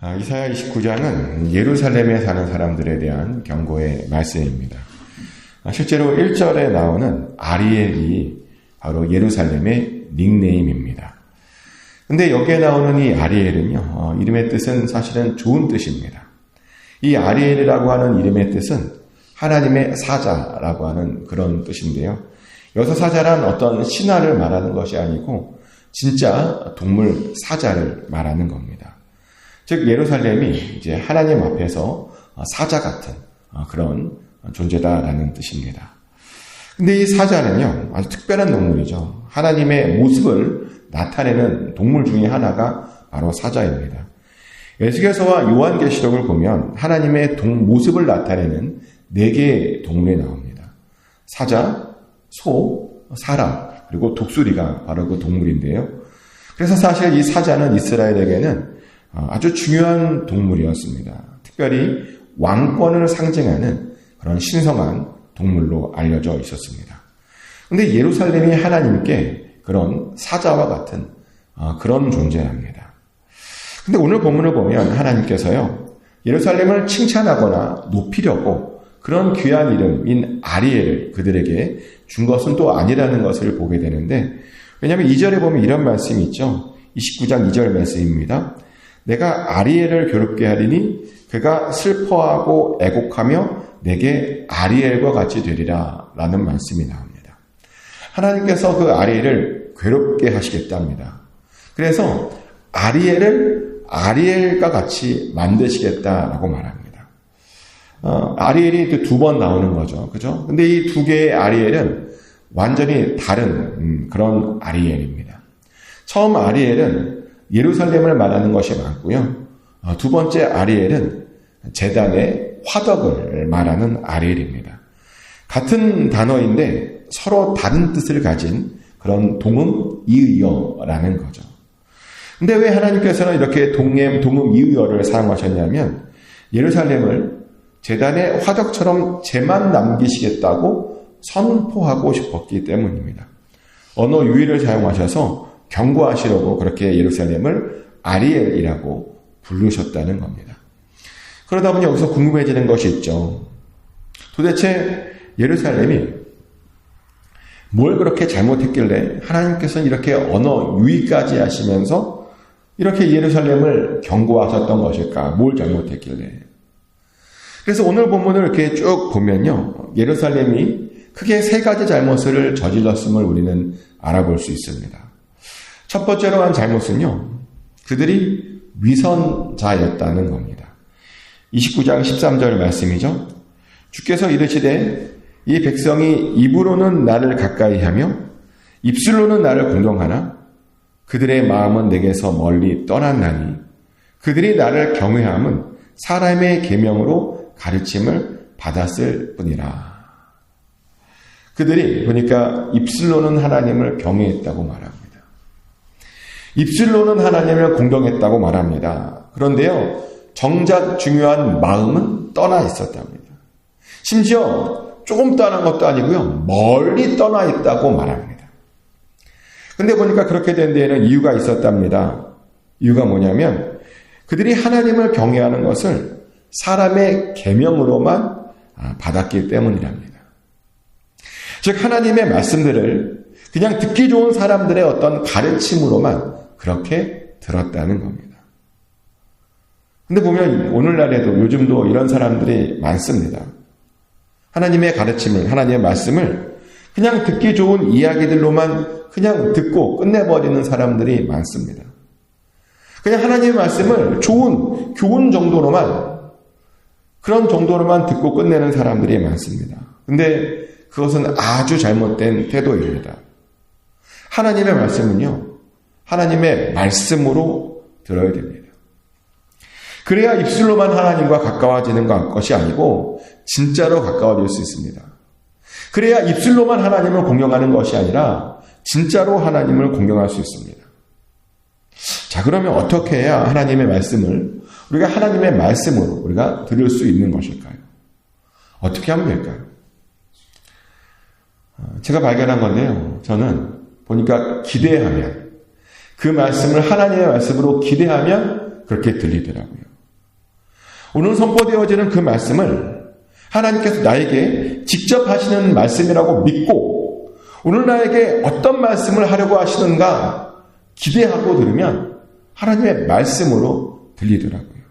이사야 29장은 예루살렘에 사는 사람들에 대한 경고의 말씀입니다. 실제로 1절에 나오는 아리엘이 바로 예루살렘의 닉네임입니다. 근데 여기에 나오는 이 아리엘은요, 이름의 뜻은 사실은 좋은 뜻입니다. 이 아리엘이라고 하는 이름의 뜻은 하나님의 사자라고 하는 그런 뜻인데요. 여기서 사자란 어떤 신화를 말하는 것이 아니고 진짜 동물 사자를 말하는 겁니다. 즉 예루살렘이 이제 하나님 앞에서 사자 같은 그런 존재다라는 뜻입니다. 근데 이 사자는요, 아주 특별한 동물이죠. 하나님의 모습을 나타내는 동물 중에 하나가 바로 사자입니다. 에스겔서와 요한계시록을 보면 하나님의 모습을 나타내는 4개의 동물이 나옵니다. 사자, 소, 사람, 그리고 독수리가 바로 그 동물인데요. 그래서 사실 이 사자는 이스라엘에게는 아주 중요한 동물이었습니다. 특별히 왕권을 상징하는 그런 신성한 동물로 알려져 있었습니다. 그런데 예루살렘이 하나님께 그런 사자와 같은 그런 존재랍니다. 근데 오늘 본문을 보면 하나님께서요, 예루살렘을 칭찬하거나 높이려고 그런 귀한 이름인 아리엘을 그들에게 준 것은 또 아니라는 것을 보게 되는데, 왜냐하면 2절에 보면 이런 말씀이 있죠. 29장 2절 말씀입니다. 내가 아리엘을 괴롭게 하리니 그가 슬퍼하고 애곡하며 내게 아리엘과 같이 되리라 라는 말씀이 나옵니다. 하나님께서 그 아리엘을 괴롭게 하시겠답니다. 그래서 아리엘을 아리엘과 같이 만드시겠다라고 말합니다. 아리엘이 2번 나오는 거죠. 그죠? 근데 이 2개의 아리엘은 완전히 다른 그런 아리엘입니다. 처음 아리엘은 예루살렘을 말하는 것이 많고요. 2번째 아리엘은 제단의 화덕을 말하는 아리엘입니다. 같은 단어인데 서로 다른 뜻을 가진 그런 동음 이의어라는 거죠. 근데 왜 하나님께서는 이렇게 동음 이의어를 사용하셨냐면 예루살렘을 제단의 화덕처럼 재만 남기시겠다고 선포하고 싶었기 때문입니다. 언어 유희를 사용하셔서 경고하시려고 그렇게 예루살렘을 아리엘이라고 부르셨다는 겁니다. 그러다 보니 여기서 궁금해지는 것이 있죠. 도대체 예루살렘이 뭘 그렇게 잘못했길래 하나님께서는 이렇게 언어 유희까지 하시면서 이렇게 예루살렘을 경고하셨던 것일까? 뭘 잘못했길래? 그래서 오늘 본문을 이렇게 쭉 보면요, 예루살렘이 크게 3가지 잘못을 저질렀음을 우리는 알아볼 수 있습니다. 첫 번째로 한 잘못은요, 그들이 위선자였다는 겁니다. 29장 13절 말씀이죠. 주께서 이르시되 이 백성이 입으로는 나를 가까이 하며 입술로는 나를 공경하나 그들의 마음은 내게서 멀리 떠났나니 그들이 나를 경외함은 사람의 계명으로 가르침을 받았을 뿐이라. 그들이 보니까 입술로는 하나님을 경외했다고 말합니다. 입술로는 하나님을 공경했다고 말합니다. 그런데요, 정작 중요한 마음은 떠나 있었답니다. 심지어 조금 떠난 것도 아니고요, 멀리 떠나 있다고 말합니다. 근데 보니까 그렇게 된 데에는 이유가 있었답니다. 이유가 뭐냐면 그들이 하나님을 경외하는 것을 사람의 계명으로만 받았기 때문이랍니다. 즉 하나님의 말씀들을 그냥 듣기 좋은 사람들의 어떤 가르침으로만 그렇게 들었다는 겁니다. 근데 보면 오늘날에도 요즘도 이런 사람들이 많습니다. 하나님의 가르침을, 하나님의 말씀을 그냥 듣기 좋은 이야기들로만 그냥 듣고 끝내버리는 사람들이 많습니다. 그냥 하나님의 말씀을 좋은 교훈 정도로만, 그런 정도로만 듣고 끝내는 사람들이 많습니다. 근데 그것은 아주 잘못된 태도입니다. 하나님의 말씀은요, 하나님의 말씀으로 들어야 됩니다. 그래야 입술로만 하나님과 가까워지는 것이 아니고 진짜로 가까워질 수 있습니다. 그래야 입술로만 하나님을 공경하는 것이 아니라 진짜로 하나님을 공경할 수 있습니다. 자, 그러면 어떻게 해야 하나님의 말씀을 우리가 하나님의 말씀으로 우리가 들을 수 있는 것일까요? 어떻게 하면 될까요? 제가 발견한 건데요. 저는 보니까 기대하면, 그 말씀을 하나님의 말씀으로 기대하면 그렇게 들리더라고요. 오늘 선포되어지는 그 말씀을 하나님께서 나에게 직접 하시는 말씀이라고 믿고 오늘 나에게 어떤 말씀을 하려고 하시는가 기대하고 들으면 하나님의 말씀으로 들리더라고요.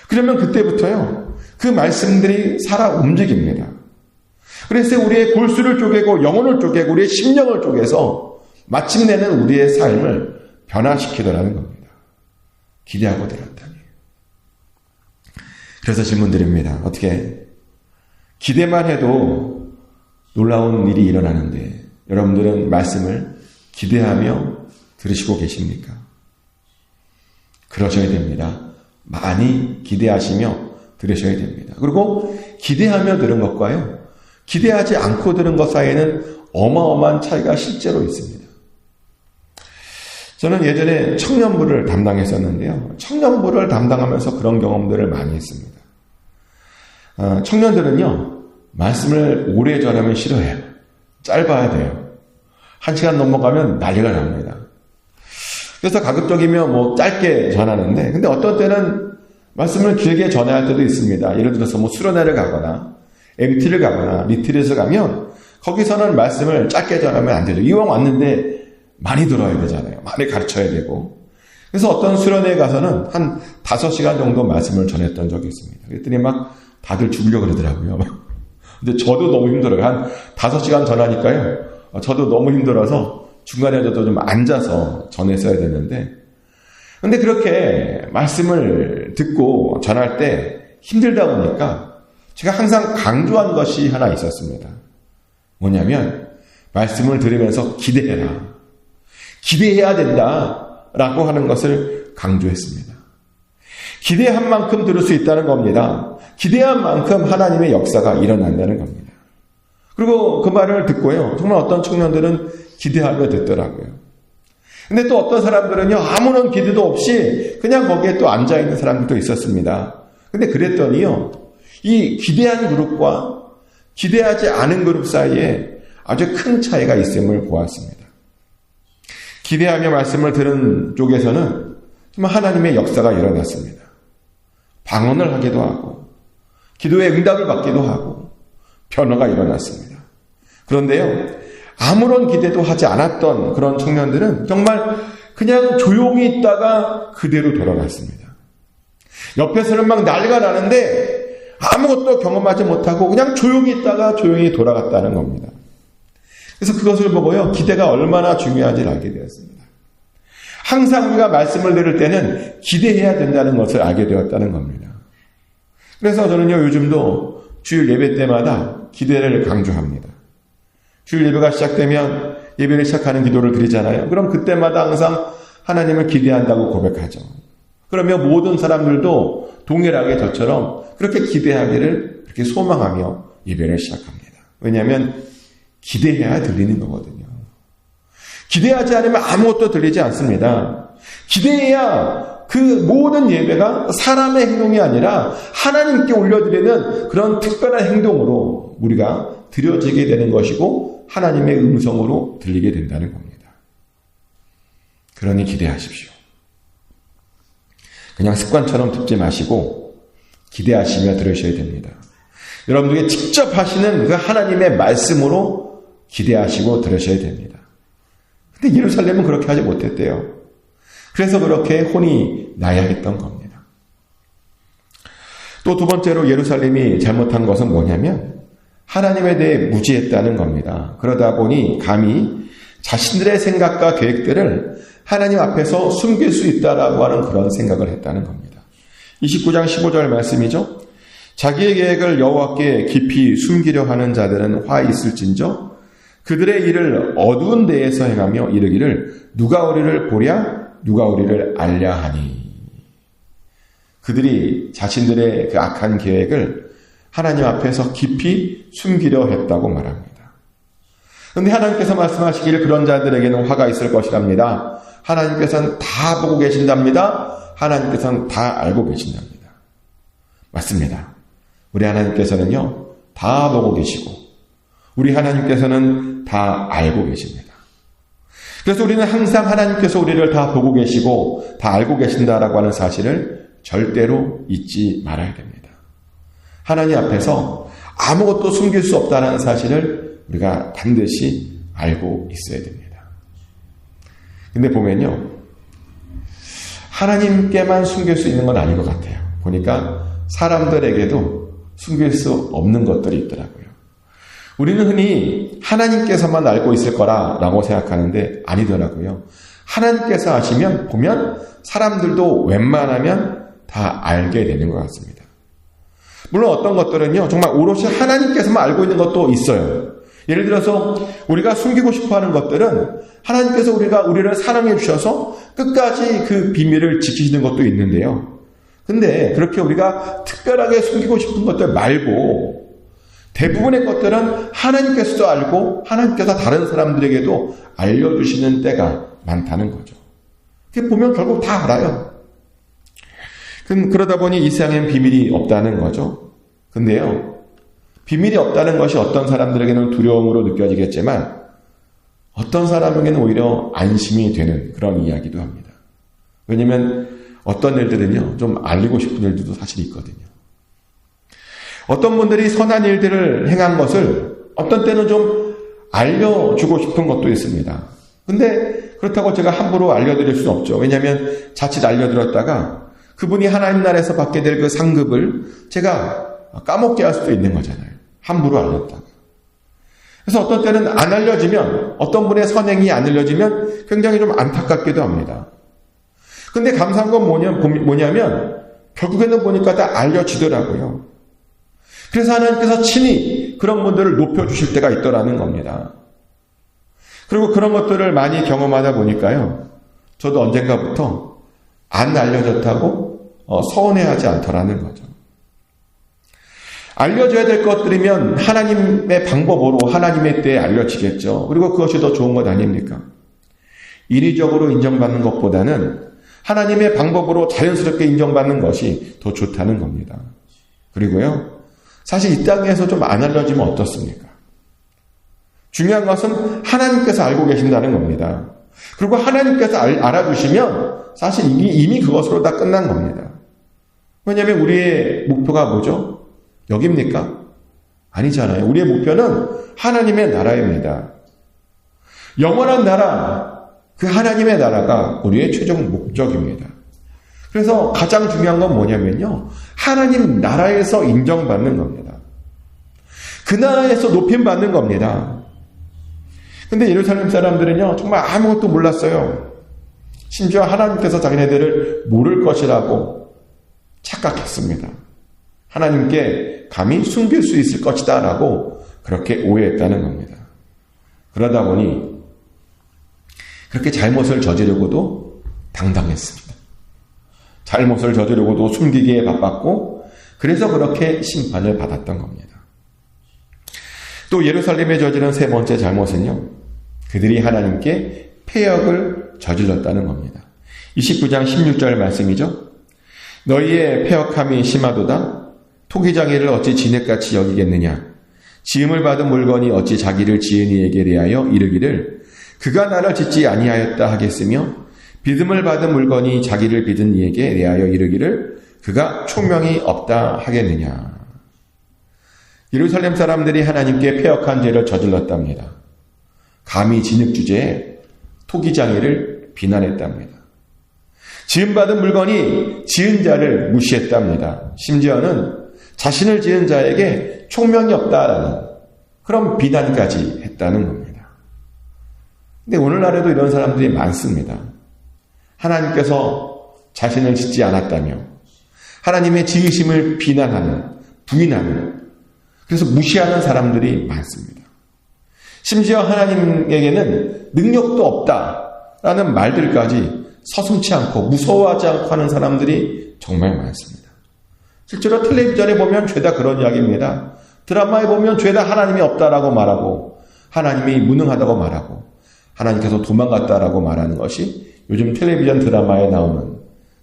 그러면 그때부터요, 그 말씀들이 살아 움직입니다. 그래서 우리의 골수를 쪼개고 영혼을 쪼개고 우리의 심령을 쪼개서 마침내는 우리의 삶을 변화시키더라는 겁니다. 기대하고 들었다니. 그래서 질문 드립니다. 어떻게 기대만 해도 놀라운 일이 일어나는데 여러분들은 말씀을 기대하며 들으시고 계십니까? 그러셔야 됩니다. 많이 기대하시며 들으셔야 됩니다. 그리고 기대하며 들은 것과요, 기대하지 않고 들은 것 사이에는 어마어마한 차이가 실제로 있습니다. 저는 예전에 청년부를 담당했었는데요. 청년부를 담당하면서 그런 경험들을 많이 했습니다. 청년들은요, 말씀을 오래 전하면 싫어해요. 짧아야 돼요. 1시간 넘어가면 난리가 납니다. 그래서 가급적이면 짧게 전하는데, 근데 어떤 때는 말씀을 길게 전해야 할 때도 있습니다. 예를 들어서 수련회를 가거나, MT를 가거나, 리트릿을 가면, 거기서는 말씀을 짧게 전하면 안 되죠. 이왕 왔는데 많이 들어야 되잖아요. 많이 가르쳐야 되고. 그래서 어떤 수련회에 가서는 한 5시간 정도 말씀을 전했던 적이 있습니다. 그랬더니 다들 죽으려고 그러더라고요. 근데 저도 너무 힘들어요. 한 5시간 전하니까요. 저도 너무 힘들어서 중간에 저도 좀 앉아서 전했어야 되는데, 근데 그렇게 말씀을 듣고 전할 때 힘들다 보니까 제가 항상 강조한 것이 하나 있었습니다. 뭐냐면, 말씀을 들으면서 기대해라. 기대해야 된다라고 하는 것을 강조했습니다. 기대한 만큼 들을 수 있다는 겁니다. 기대한 만큼 하나님의 역사가 일어난다는 겁니다. 그리고 그 말을 듣고요, 정말 어떤 청년들은 기대하며 듣더라고요. 근데 또 어떤 사람들은요, 아무런 기대도 없이 그냥 거기에 또 앉아있는 사람들도 있었습니다. 근데 그랬더니요, 이 기대한 그룹과 기대하지 않은 그룹 사이에 아주 큰 차이가 있음을 보았습니다. 기대하며 말씀을 들은 쪽에서는 정말 하나님의 역사가 일어났습니다. 방언을 하기도 하고, 기도의 응답을 받기도 하고, 변화가 일어났습니다. 그런데요, 아무런 기대도 하지 않았던 그런 청년들은 정말 그냥 조용히 있다가 그대로 돌아갔습니다. 옆에서는 난리가 나는데 아무것도 경험하지 못하고 그냥 조용히 있다가 조용히 돌아갔다는 겁니다. 그래서 그것을 보고요, 기대가 얼마나 중요한지를 알게 되었습니다. 항상 우리가 말씀을 들을 때는 기대해야 된다는 것을 알게 되었다는 겁니다. 그래서 저는요, 요즘도 주일 예배 때마다 기대를 강조합니다. 주일 예배가 시작되면 예배를 시작하는 기도를 드리잖아요. 그럼 그때마다 항상 하나님을 기대한다고 고백하죠. 그러면 모든 사람들도 동일하게 저처럼 그렇게 기대하기를 그렇게 소망하며 예배를 시작합니다. 왜냐하면 기대해야 들리는 거거든요. 기대하지 않으면 아무것도 들리지 않습니다. 기대해야 그 모든 예배가 사람의 행동이 아니라 하나님께 올려드리는 그런 특별한 행동으로 우리가 드려지게 되는 것이고 하나님의 음성으로 들리게 된다는 겁니다. 그러니 기대하십시오. 그냥 습관처럼 듣지 마시고 기대하시며 들으셔야 됩니다. 여러분들에게 직접 하시는 그 하나님의 말씀으로 기대하시고 들으셔야 됩니다. 근데 예루살렘은 그렇게 하지 못했대요. 그래서 그렇게 혼이 나야 했던 겁니다. 또 두 번째로 예루살렘이 잘못한 것은 뭐냐면 하나님에 대해 무지했다는 겁니다. 그러다 보니 감히 자신들의 생각과 계획들을 하나님 앞에서 숨길 수 있다라고 하는 그런 생각을 했다는 겁니다. 29장 15절 말씀이죠. 자기의 계획을 여호와께 깊이 숨기려 하는 자들은 화 있을진저 그들의 일을 어두운 데에서 행하며 이르기를 누가 우리를 보랴 누가 우리를 알랴 하니. 그들이 자신들의 그 악한 계획을 하나님 앞에서 깊이 숨기려 했다고 말합니다. 그런데 하나님께서 말씀하시기를 그런 자들에게는 화가 있을 것이랍니다. 하나님께서는 다 보고 계신답니다. 하나님께서는 다 알고 계신답니다. 맞습니다. 우리 하나님께서는요, 다 보고 계시고 우리 하나님께서는 다 알고 계십니다. 그래서 우리는 항상 하나님께서 우리를 다 보고 계시고 다 알고 계신다라고 하는 사실을 절대로 잊지 말아야 됩니다. 하나님 앞에서 아무것도 숨길 수 없다는 사실을 우리가 반드시 알고 있어야 됩니다. 근데 보면요, 하나님께만 숨길 수 있는 건 아닌 것 같아요. 보니까 사람들에게도 숨길 수 없는 것들이 있더라고요. 우리는 흔히 하나님께서만 알고 있을 거라고 생각하는데 아니더라고요. 하나님께서 아시면 보면 사람들도 웬만하면 다 알게 되는 것 같습니다. 물론 어떤 것들은요, 정말 오롯이 하나님께서만 알고 있는 것도 있어요. 예를 들어서 우리가 숨기고 싶어하는 것들은 하나님께서 우리를 사랑해 주셔서 끝까지 그 비밀을 지키시는 것도 있는데요. 근데 그렇게 우리가 특별하게 숨기고 싶은 것들 말고 대부분의 것들은 하나님께서도 알고 하나님께서 다른 사람들에게도 알려주시는 때가 많다는 거죠. 그게 보면 결국 다 알아요. 그러다 보니 이 세상엔 비밀이 없다는 거죠. 근데요, 비밀이 없다는 것이 어떤 사람들에게는 두려움으로 느껴지겠지만 어떤 사람에게는 오히려 안심이 되는 그런 이야기도 합니다. 왜냐하면 어떤 일들은요, 좀 알리고 싶은 일들도 사실 있거든요. 어떤 분들이 선한 일들을 행한 것을 어떤 때는 좀 알려주고 싶은 것도 있습니다. 근데 그렇다고 제가 함부로 알려드릴 수는 없죠. 왜냐하면 자칫 알려드렸다가 그분이 하나님 나라에서 받게 될 그 상급을 제가 까먹게 할 수도 있는 거잖아요. 함부로 알렸다가. 그래서 어떤 때는 안 알려지면, 어떤 분의 선행이 안 알려지면 굉장히 좀 안타깝기도 합니다. 근데 감사한 건 뭐냐면 결국에는 보니까 다 알려지더라고요. 그래서 하나님께서 친히 그런 분들을 높여주실 때가 있더라는 겁니다. 그리고 그런 것들을 많이 경험하다 보니까요, 저도 언젠가부터 안 알려졌다고 서운해하지 않더라는 거죠. 알려줘야 될 것들이면 하나님의 방법으로 하나님의 때에 알려지겠죠. 그리고 그것이 더 좋은 것 아닙니까? 인위적으로 인정받는 것보다는 하나님의 방법으로 자연스럽게 인정받는 것이 더 좋다는 겁니다. 그리고요, 사실 이 땅에서 좀 안 알려지면 어떻습니까? 중요한 것은 하나님께서 알고 계신다는 겁니다. 그리고 하나님께서 알아주시면 사실 이미 그것으로 다 끝난 겁니다. 왜냐하면 우리의 목표가 뭐죠? 여기입니까? 아니잖아요. 우리의 목표는 하나님의 나라입니다. 영원한 나라, 그 하나님의 나라가 우리의 최종 목적입니다. 그래서 가장 중요한 건 뭐냐면요, 하나님 나라에서 인정받는 겁니다. 그 나라에서 높임받는 겁니다. 근데 예루살렘 사람들은요, 정말 아무것도 몰랐어요. 심지어 하나님께서 자기네들을 모를 것이라고 착각했습니다. 하나님께 감히 숨길 수 있을 것이다 라고 그렇게 오해했다는 겁니다. 그러다 보니 그렇게 잘못을 저지르고도 당당했습니다. 잘못을 저지르고도 숨기기에 바빴고 그래서 그렇게 심판을 받았던 겁니다. 또 예루살렘에 저지른 세 번째 잘못은요, 그들이 하나님께 패역을 저질렀다는 겁니다. 29장 16절 말씀이죠. 너희의 패역함이 심하도다. 토기장이를 어찌 진액같이 여기겠느냐. 지음을 받은 물건이 어찌 자기를 지은 이에게 대하여 이르기를 그가 나를 짓지 아니하였다 하겠으며 믿음을 받은 물건이 자기를 믿은 이에게 대하여 이르기를 그가 총명이 없다 하겠느냐. 예루살렘 사람들이 하나님께 패역한 죄를 저질렀답니다. 감히 진흙 주제에 토기장이를 비난했답니다. 지음받은 물건이 지은 자를 무시했답니다. 심지어는 자신을 지은 자에게 총명이 없다라는 그런 비난까지 했다는 겁니다. 근데 오늘날에도 이런 사람들이 많습니다. 하나님께서 자신을 짓지 않았다며 하나님의 지으심을 비난하는, 부인하는, 그래서 무시하는 사람들이 많습니다. 심지어 하나님에게는 능력도 없다라는 말들까지 서슴지 않고 무서워하지 않고 하는 사람들이 정말 많습니다. 실제로 텔레비전에 보면 죄다 그런 이야기입니다. 드라마에 보면 죄다 하나님이 없다라고 말하고 하나님이 무능하다고 말하고 하나님께서 도망갔다라고 말하는 것이 요즘 텔레비전 드라마에 나오는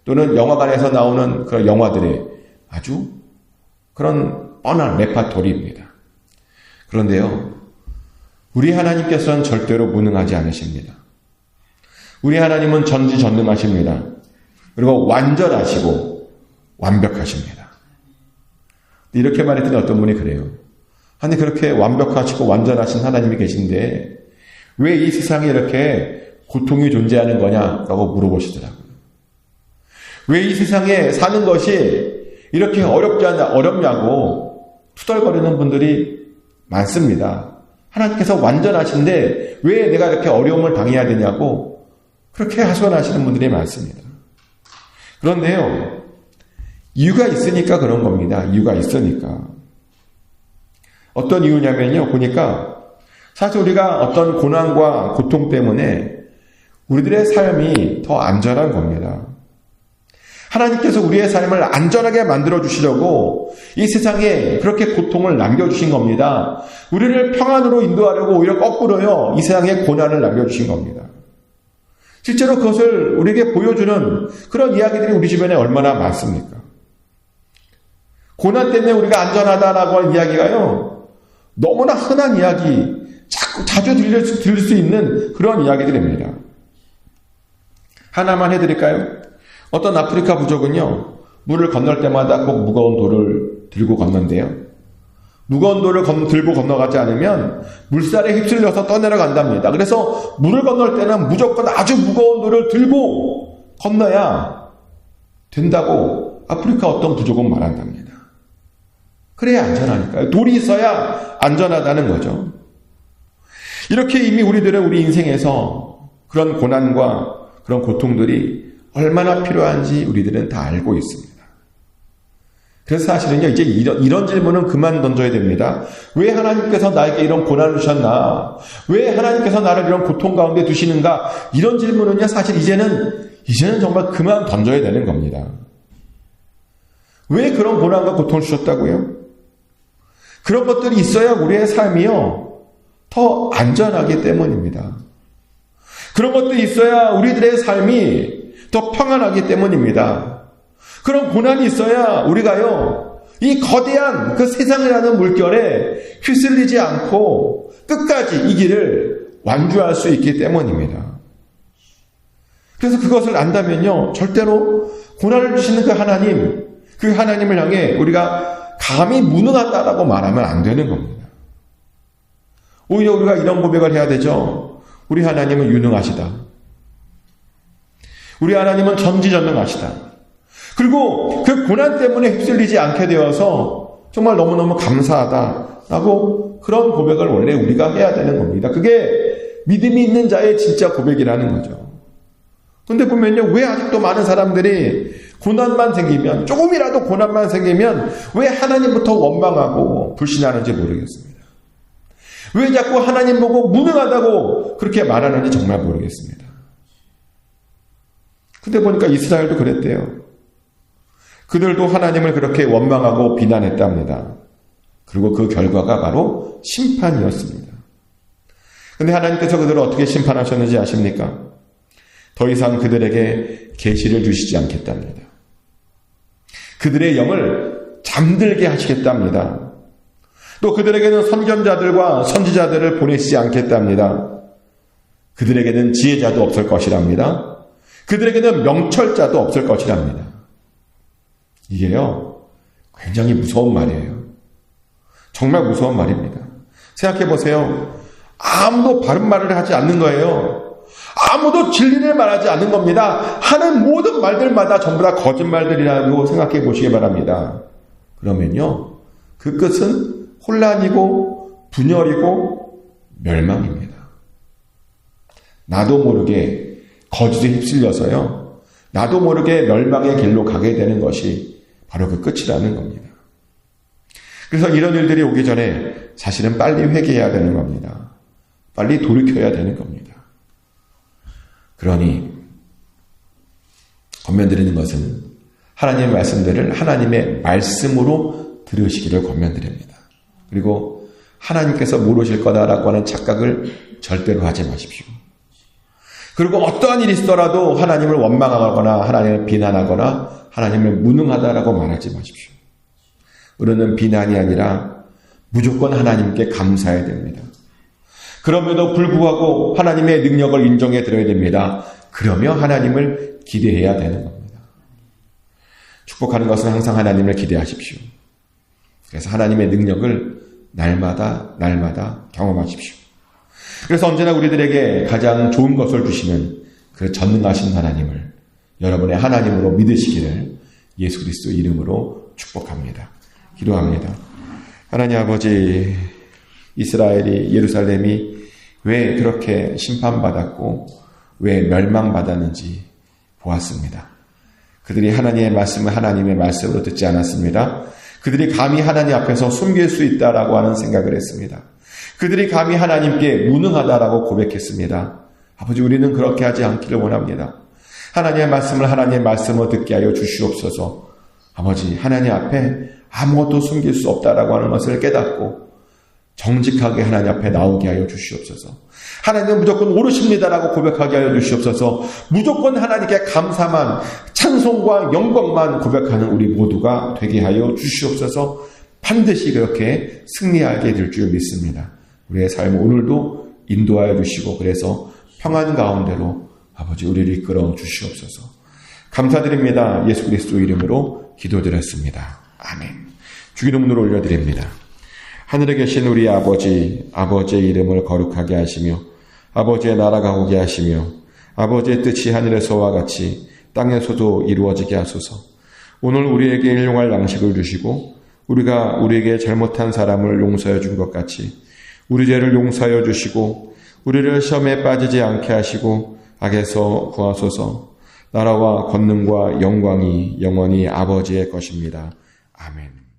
또는 영화관에서 나오는 그런 영화들의 아주 그런 뻔한 레파토리입니다. 그런데요, 우리 하나님께서는 절대로 무능하지 않으십니다. 우리 하나님은 전지전능하십니다. 그리고 완전하시고 완벽하십니다. 이렇게 말했더니 어떤 분이 그래요. 아니 그렇게 완벽하시고 완전하신 하나님이 계신데 왜 이 세상에 이렇게 고통이 존재하는 거냐라고 물어보시더라고요. 왜 이 세상에 사는 것이 이렇게 어렵냐고 투덜거리는 분들이 많습니다. 하나님께서 완전하신데 왜 내가 이렇게 어려움을 당해야 되냐고 그렇게 하소연하시는 분들이 많습니다. 그런데요, 이유가 있으니까 그런 겁니다. 이유가 있으니까. 어떤 이유냐면요, 보니까 사실 우리가 어떤 고난과 고통 때문에 우리들의 삶이 더 안전한 겁니다. 하나님께서 우리의 삶을 안전하게 만들어주시려고 이 세상에 그렇게 고통을 남겨주신 겁니다. 우리를 평안으로 인도하려고 오히려 거꾸로요, 이 세상에 고난을 남겨주신 겁니다. 실제로 그것을 우리에게 보여주는 그런 이야기들이 우리 주변에 얼마나 많습니까? 고난 때문에 우리가 안전하다라고 하는 이야기가요, 너무나 흔한 이야기, 자주 들릴 수 있는 그런 이야기들입니다. 하나만 해드릴까요? 어떤 아프리카 부족은요, 물을 건널 때마다 꼭 무거운 돌을 들고 건넌대요. 무거운 돌을 들고 건너가지 않으면 물살에 휩쓸려서 떠내려간답니다. 그래서 물을 건널 때는 무조건 아주 무거운 돌을 들고 건너야 된다고 아프리카 어떤 부족은 말한답니다. 그래야 안전하니까요. 돌이 있어야 안전하다는 거죠. 이렇게 이미 우리 인생에서 그런 고난과 그런 고통들이 얼마나 필요한지 우리들은 다 알고 있습니다. 그래서 사실은요, 이제 이런 질문은 그만 던져야 됩니다. 왜 하나님께서 나에게 이런 고난을 주셨나? 왜 하나님께서 나를 이런 고통 가운데 두시는가? 이런 질문은요, 사실 이제는 정말 그만 던져야 되는 겁니다. 왜 그런 고난과 고통을 주셨다고요? 그런 것들이 있어야 우리의 삶이요, 더 안전하기 때문입니다. 그런 것들이 있어야 우리들의 삶이 더 평안하기 때문입니다. 그런 고난이 있어야 우리가요, 이 거대한 그 세상이라는 물결에 휘둘리지 않고 끝까지 이 길을 완주할 수 있기 때문입니다. 그래서 그것을 안다면요, 절대로 고난을 주시는 그 하나님을 향해 우리가 감히 무능하다라고 말하면 안 되는 겁니다. 오히려 우리가 이런 고백을 해야 되죠. 우리 하나님은 유능하시다. 우리 하나님은 전지전능하시다. 그리고 그 고난 때문에 휩쓸리지 않게 되어서 정말 너무너무 감사하다라고 그런 고백을 원래 우리가 해야 되는 겁니다. 그게 믿음이 있는 자의 진짜 고백이라는 거죠. 그런데 보면요, 왜 아직도 많은 사람들이 고난만 생기면, 조금이라도 고난만 생기면 왜 하나님부터 원망하고 불신하는지 모르겠습니다. 왜 자꾸 하나님 보고 무능하다고 그렇게 말하는지 정말 모르겠습니다. 근데 보니까 이스라엘도 그랬대요. 그들도 하나님을 그렇게 원망하고 비난했답니다. 그리고 그 결과가 바로 심판이었습니다. 근데 하나님께서 그들을 어떻게 심판하셨는지 아십니까? 더 이상 그들에게 계시를 주시지 않겠답니다. 그들의 영을 잠들게 하시겠답니다. 또 그들에게는 선견자들과 선지자들을 보내시지 않겠답니다. 그들에게는 지혜자도 없을 것이랍니다. 그들에게는 명철자도 없을 것이랍니다. 이게요, 굉장히 무서운 말이에요. 정말 무서운 말입니다. 생각해 보세요. 아무도 바른 말을 하지 않는 거예요. 아무도 진리를 말하지 않는 겁니다. 하는 모든 말들마다 전부 다 거짓말들이라고 생각해 보시기 바랍니다. 그러면요, 그 끝은 혼란이고 분열이고 멸망입니다. 나도 모르게 거짓에 휩쓸려서요, 나도 모르게 멸망의 길로 가게 되는 것이 바로 그 끝이라는 겁니다. 그래서 이런 일들이 오기 전에 사실은 빨리 회개해야 되는 겁니다. 빨리 돌이켜야 되는 겁니다. 그러니 권면드리는 것은 하나님의 말씀들을 하나님의 말씀으로 들으시기를 권면드립니다. 그리고 하나님께서 모르실 거다라고 하는 착각을 절대로 하지 마십시오. 그리고 어떠한 일이 있더라도 하나님을 원망하거나 하나님을 비난하거나 하나님을 무능하다라고 말하지 마십시오. 우리는 비난이 아니라 무조건 하나님께 감사해야 됩니다. 그럼에도 불구하고 하나님의 능력을 인정해 드려야 됩니다. 그러며 하나님을 기대해야 되는 겁니다. 축복하는 것은 항상 하나님을 기대하십시오. 그래서 하나님의 능력을 날마다 경험하십시오. 그래서 언제나 우리들에게 가장 좋은 것을 주시는 그 전능하신 하나님을 여러분의 하나님으로 믿으시기를 예수 그리스도 이름으로 축복합니다. 기도합니다. 하나님 아버지, 이스라엘이, 예루살렘이 왜 그렇게 심판받았고 왜 멸망받았는지 보았습니다. 그들이 하나님의 말씀을 하나님의 말씀으로 듣지 않았습니다. 그들이 감히 하나님 앞에서 숨길 수 있다라고 하는 생각을 했습니다. 그들이 감히 하나님께 무능하다라고 고백했습니다. 아버지, 우리는 그렇게 하지 않기를 원합니다. 하나님의 말씀을 하나님의 말씀으로 듣게 하여 주시옵소서. 아버지, 하나님 앞에 아무것도 숨길 수 없다라고 하는 것을 깨닫고 정직하게 하나님 앞에 나오게 하여 주시옵소서. 하나님은 무조건 옳으십니다라고 고백하게 하여 주시옵소서. 무조건 하나님께 감사만, 찬송과 영광만 고백하는 우리 모두가 되게 하여 주시옵소서. 반드시 그렇게 승리하게 될 줄 믿습니다. 우리의 삶 오늘도 인도하여 주시고 그래서 평안 가운데로 아버지 우리를 이끌어 주시옵소서. 감사드립니다. 예수 그리스도 이름으로 기도드렸습니다. 아멘. 주기도문을 올려드립니다. 하늘에 계신 우리 아버지, 아버지의 이름을 거룩하게 하시며 아버지의 나라가 오게 하시며 아버지의 뜻이 하늘에서와 같이 땅에서도 이루어지게 하소서. 오늘 우리에게 일용할 양식을 주시고 우리가 우리에게 잘못한 사람을 용서해 준 것 같이 우리 죄를 용서하여 주시고 우리를 시험에 빠지지 않게 하시고 악에서 구하소서. 나라와 권능과 영광이 영원히 아버지의 것입니다. 아멘.